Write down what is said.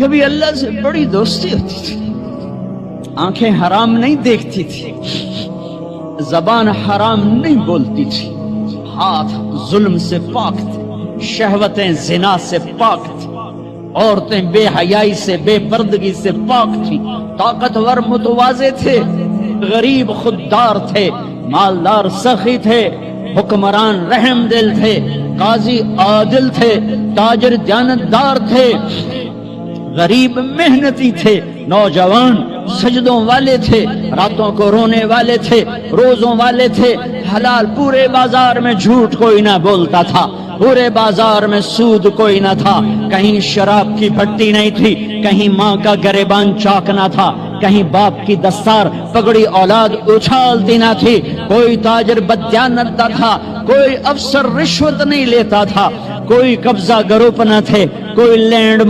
کبھی اللہ سے بڑی دوستی ہوتی تھی، آنکھیں حرام نہیں دیکھتی تھی، زبان حرام نہیں بولتی تھی، ہاتھ ظلم سے پاک تھے، شہوتیں زنا سے پاک تھی، عورتیں بے حیائی سے بے پردگی سے پاک تھی، طاقتور متواضع تھے، غریب خوددار تھے، مالدار سخی تھے، حکمران رحم دل تھے، قاضی عادل تھے، تاجر دیانتدار تھے، غریب محنتی تھے، نوجوان سجدوں والے تھے، راتوں کو رونے والے تھے، روزوں والے تھے، حلال پورے بازار میں جھوٹ کوئی نہ بولتا تھا، پورے بازار میں سود کوئی نہ تھا، کہیں شراب کی بھٹی نہیں تھی، کہیں ماں کا گریبان چاک نہ تھا، کہیں باپ کی دستار پگڑی اولاد اچھالتی نہ تھی، کوئی تاجر بددیانت نہ تھا، کوئی افسر رشوت نہیں لیتا تھا، کوئی قبضہ گروپ نہ تھے، کوئی لینڈ